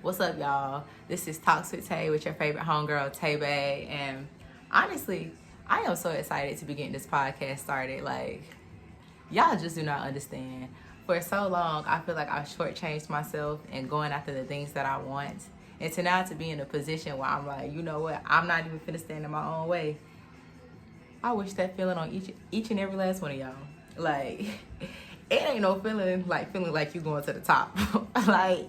What's up, y'all? This is Talks with Tay with your favorite homegirl, Tay Bay. And honestly, I am so excited to be getting this podcast started. Like, y'all just do not understand. For so long, I feel like I shortchanged myself and going after the things that I want. And to now to be in a position where I'm like, you know what? I'm not even finna stand in my own way. I wish that feeling on each and every last one of y'all. Like, it ain't no feeling like you going to the top. Like,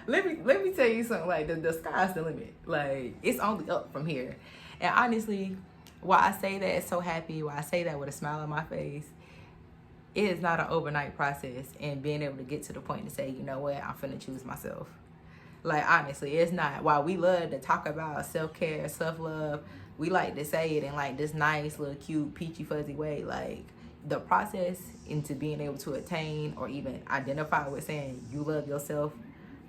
let me tell you something. Like, the sky's the limit. Like, it's only up from here. And honestly, why I say that so happy, why I say that with a smile on my face, it is not an overnight process. And being able to get to the point to say, you know what, I'm finna choose myself. Like, honestly, it's not. While we love to talk about self-care, self-love, we like to say it in like this nice little cute peachy fuzzy way. Like, the process into being able to attain or even identify with saying you love yourself,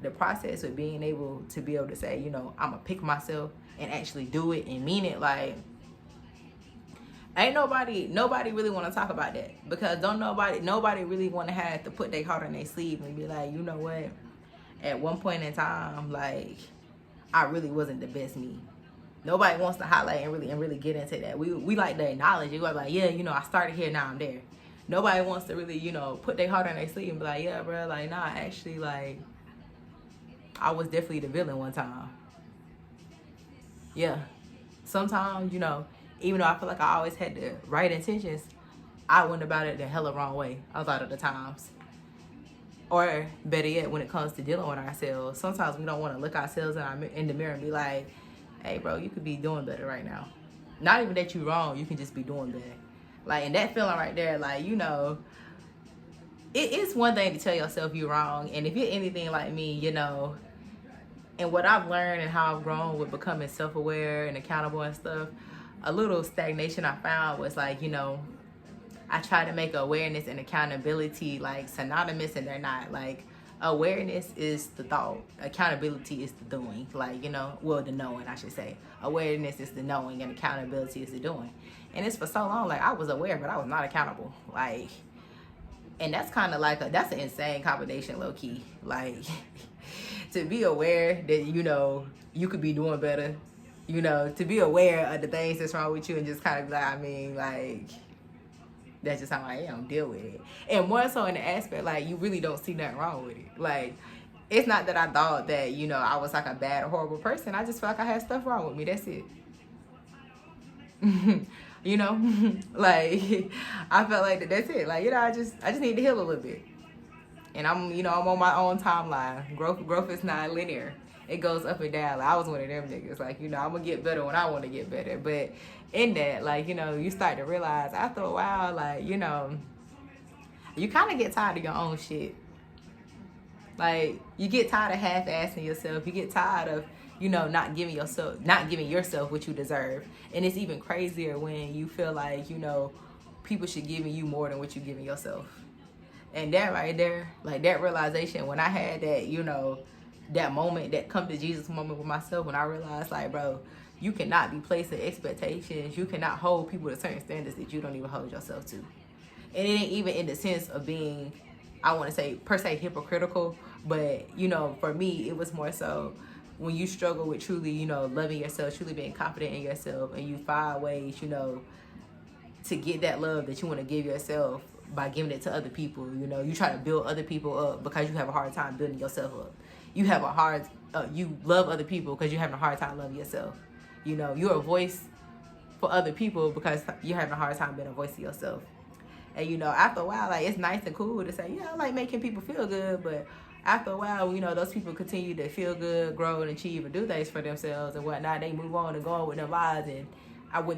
the process of being able to say, you know, I'm gonna pick myself and actually do it and mean it. Like, ain't nobody really want to talk about that, because nobody really want to have to put their heart on their sleeve and be like, you know what, at one point in time, like, I really wasn't the best me. Nobody wants to highlight and really get into that. We like to acknowledge it. We're like, yeah, you know, I started here, now I'm there. Nobody wants to really, you know, put their heart on their sleeve and be like, yeah, bro, like, nah, actually, like, I was definitely the villain one time. Yeah. Sometimes, you know, even though I feel like I always had the right intentions, I went about it the hella wrong way a lot of the times. Or better yet, when it comes to dealing with ourselves, sometimes we don't want to look ourselves in the mirror and be like, hey, bro, you could be doing better right now. Not even that you wrong, you can just be doing better. Like, and that feeling right there, like, you know, it's one thing to tell yourself you're wrong. And if you're anything like me, you know, and what I've learned and how I've grown with becoming self-aware and accountable and stuff, a little stagnation I found was like, you know, I try to make awareness and accountability like synonymous, and they're not. Like, awareness is the thought, accountability is the doing. Like, you know, well, the knowing, I should say. Awareness is the knowing and accountability is the doing. And it's for so long, like, I was aware, but I was not accountable. Like, and that's kind of like that's an insane combination, low key. Like, to be aware that, you know, you could be doing better, you know, to be aware of the things that's wrong with you and just kind of like, I mean, like, that's just how I am, deal with it. And more so in the aspect, like, you really don't see nothing wrong with it. Like, it's not that I thought that, you know, I was like a bad or horrible person. I just felt like I had stuff wrong with me. That's it. You know, like, I felt like that's it. Like, you know, I just need to heal a little bit. And I'm on my own timeline. Growth is not linear. It goes up and down. Like, I was one of them niggas. Like, you know, I'm gonna get better when I want to get better. But in that, like, you know, you start to realize after a while, like, you know, you kind of get tired of your own shit. Like, you get tired of half-assing yourself. You get tired of, you know, not giving yourself what you deserve. And it's even crazier when you feel like, you know, people should give you more than what you're giving yourself. And that right there, like, that realization, when I had that, you know, that moment, that come to Jesus moment with myself, when I realized, like, bro, you cannot be placing expectations. You cannot hold people to certain standards that you don't even hold yourself to. And it ain't even in the sense of being, I want to say, per se hypocritical. But, you know, for me, it was more so when you struggle with truly, you know, loving yourself, truly being confident in yourself, and you find ways, you know, to get that love that you want to give yourself by giving it to other people. You know, you try to build other people up because you have a hard time building yourself up. You love other people because you're having a hard time loving yourself. You know, you're a voice for other people because you're having a hard time being a voice to yourself. And, you know, after a while, like, it's nice and cool to say, yeah, I like making people feel good. But after a while, you know, those people continue to feel good, grow, and achieve and do things for themselves and whatnot. They move on and go on with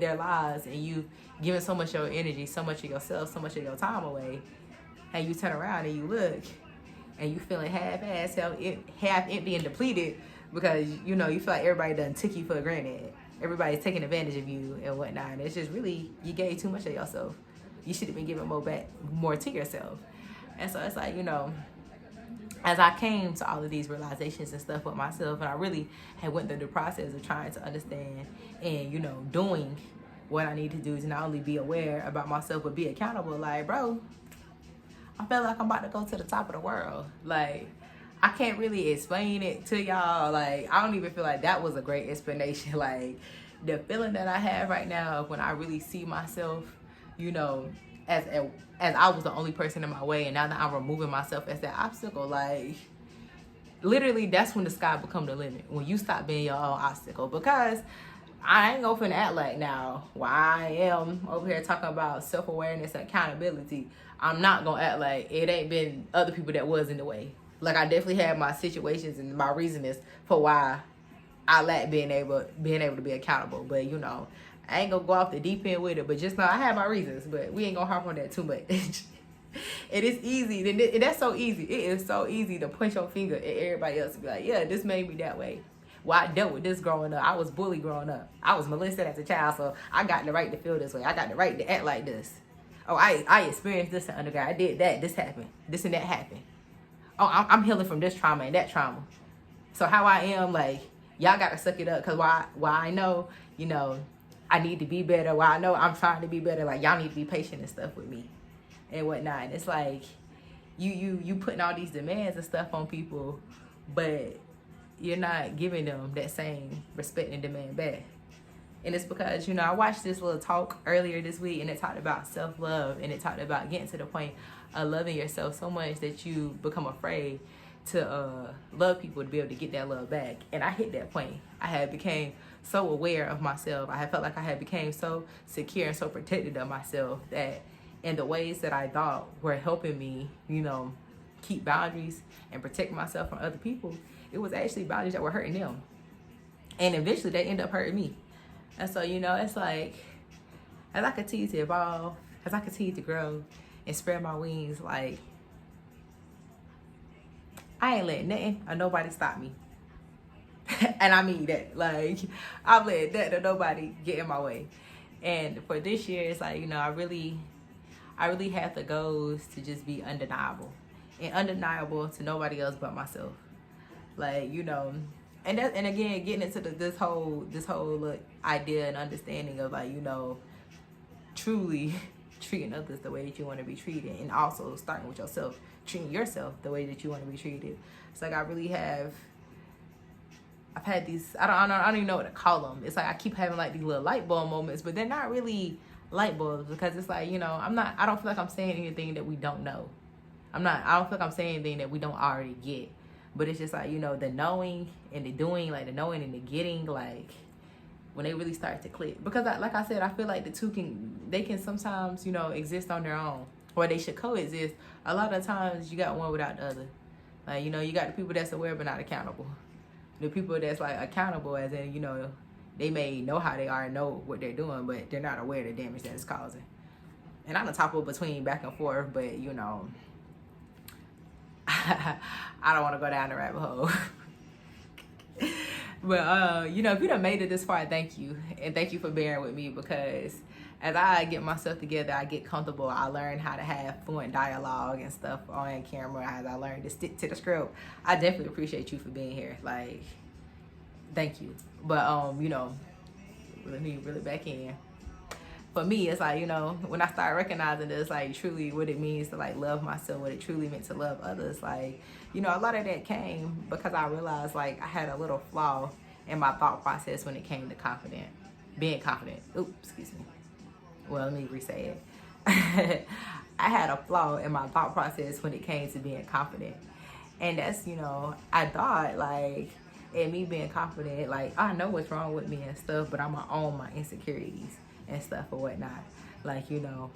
their lives and you giving so much of your energy, so much of yourself, so much of your time away. And you turn around and you look and you feeling half-assed, half empty and depleted because, you know, you feel like everybody done took you for granted. Everybody's taking advantage of you and whatnot. And it's just really, you gave too much of yourself. You should have been giving more to yourself. And so it's like, you know, as I came to all of these realizations and stuff with myself, and I really had went through the process of trying to understand and, you know, doing what I need to do to not only be aware about myself, but be accountable. Like, bro, I feel like I'm about to go to the top of the world. Like, I can't really explain it to y'all. Like, I don't even feel like that was a great explanation. Like, the feeling that I have right now when I really see myself, you know, as I was the only person in my way, and now that I'm removing myself as that obstacle, like, literally, that's when the sky become the limit. When you stop being your own obstacle. Because I ain't gonna finna act like now, while I am over here talking about self-awareness and accountability, I'm not gonna act like it ain't been other people that was in the way. Like, I definitely had my situations and my reasonings for why I lack being able to be accountable. But, you know, I ain't gonna go off the deep end with it. But just know I have my reasons. But we ain't gonna harp on that too much. It is easy. And that's so easy. It is so easy to point your finger at everybody else and be like, yeah, this made me that way. Well, I dealt with this growing up. I was bullied growing up. I was molested as a child, so I got the right to feel this way. I got the right to act like this. Oh, I experienced this in undergrad. I did that. This happened. This and that happened. Oh, I'm healing from this trauma and that trauma. So how I am, like, y'all got to suck it up. Because while I know, you know, I need to be better. While I know I'm trying to be better, like, y'all need to be patient and stuff with me and whatnot. And it's like, you putting all these demands and stuff on people, but you're not giving them that same respect and demand back. And it's because, you know, I watched this little talk earlier this week, and it talked about self-love, and it talked about getting to the point of loving yourself so much that you become afraid to love people to be able to get that love back. And I hit that point. I had became so aware of myself. I had felt like I had became so secure and so protected of myself that in the ways that I thought were helping me, you know, keep boundaries and protect myself from other people, it was actually boundaries that were hurting them. And eventually they end up hurting me. And so, you know, it's like, as I continue to evolve, as I continue to grow and spread my wings, like, I ain't letting nothing or nobody stop me. And I mean that. Like, I've let that or nobody get in my way. And for this year, it's like, you know, I really have the goals to just be undeniable. And undeniable to nobody else but myself. Like, you know, and again, getting into this whole look, idea and understanding of, like, you know, truly treating others the way that you want to be treated, and also starting with yourself, treating yourself the way that you want to be treated. It's like I've had these, I don't even know what to call them. It's like I keep having like these little light bulb moments, but they're not really light bulbs, because it's like, you know, I don't feel like I'm saying anything that we don't know. I don't feel like I'm saying anything that we don't already get. But it's just like, you know, the knowing and the doing, like the knowing and the getting, like when they really start to click. Because like I said, I feel like the two can sometimes, you know, exist on their own, or they should coexist. A lot of times you got one without the other. Like, you know, you got the people that's aware but not accountable. The people that's like accountable, as in, you know, they may know how they are and know what they're doing, but they're not aware of the damage that it's causing. And I'm the topple between back and forth, but, you know, I don't want to go down the rabbit hole. But, you know, if you done made it this far, thank you. And thank you for bearing with me, because as I get myself together, I get comfortable. I learn how to have fluent dialogue and stuff on camera, as I learn to stick to the script. I definitely appreciate you for being here. Like, thank you. But, you know, let me reel it back in. For me, it's like, you know, when I start recognizing this, like, truly what it means to, like, love myself, what it truly meant to love others, like, you know, a lot of that came because I realized, like, I had a little flaw in my thought process when it came to being confident. Oops, excuse me. Well, let me re-say it. I had a flaw in my thought process when it came to being confident. And that's, you know, I thought, like, in me being confident, like, I know what's wrong with me and stuff, but I'm going to own my insecurities and stuff or whatnot. Like, you know,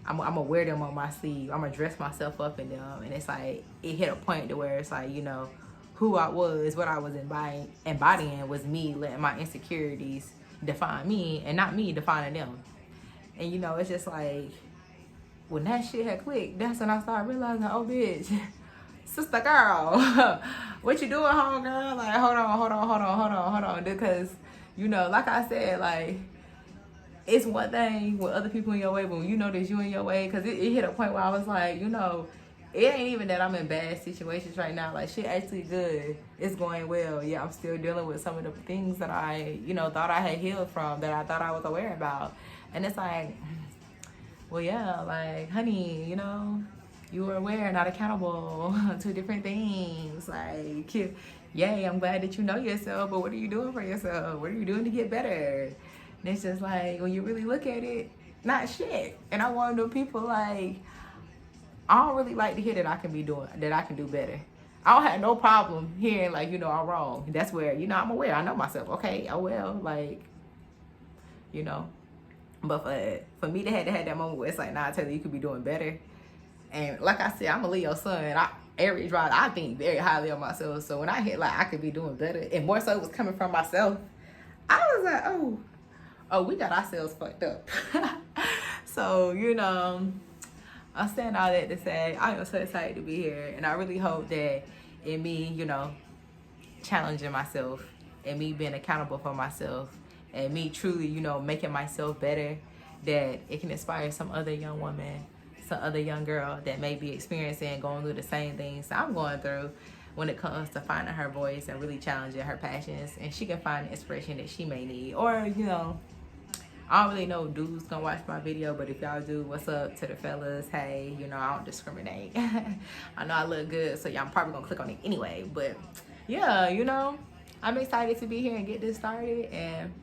I'm gonna wear them on my sleeve. I'm gonna dress myself up in them. And it's like, it hit a point to where it's like, you know, who I was, what I was embodying was me letting my insecurities define me and not me defining them. And, you know, it's just like, when that shit had clicked, that's when I started realizing, oh, bitch, sister girl, what you doing, homegirl? Like, hold on. Because, you know, like I said, like, it's one thing with other people in your way, but when you know there's you in your way, because it hit a point where I was like, you know, it ain't even that I'm in bad situations right now. Like, shit actually good. It's going well. Yeah, I'm still dealing with some of the things that I, you know, thought I had healed from, that I thought I was aware about. And it's like, well, yeah, like, honey, you know, you are aware, not accountable to different things. Like, yay, I'm glad that you know yourself, but what are you doing for yourself? What are you doing to get better? And it's just like, when you really look at it, not shit. And I want to know people like, I don't really like to hear that I can do better. I don't have no problem hearing like, I'm wrong. That's where, I'm aware. I know myself. Okay, oh well, like, you know. But for me to have that moment where it's like, nah, Taylor, you could be doing better. And like I said, I'm a Leo sun. Aries rising. I think very highly of myself. So when I hit like I could be doing better, and more so it was coming from myself, I was like, oh, we got ourselves fucked up. So, I'm saying all that to say I am so excited to be here, and I really hope that in me, challenging myself, and me being accountable for myself, and me truly, making myself better, that it can inspire some other young woman, some other young girl that may be experiencing and going through the same things I'm going through when it comes to finding her voice and really challenging her passions, and she can find the inspiration that she may need. Or, I don't really know if dudes gonna watch my video, but if y'all do, what's up to the fellas? Hey, I don't discriminate. I know I look good, so y'all probably gonna click on it anyway. But yeah, I'm excited to be here and get this started. And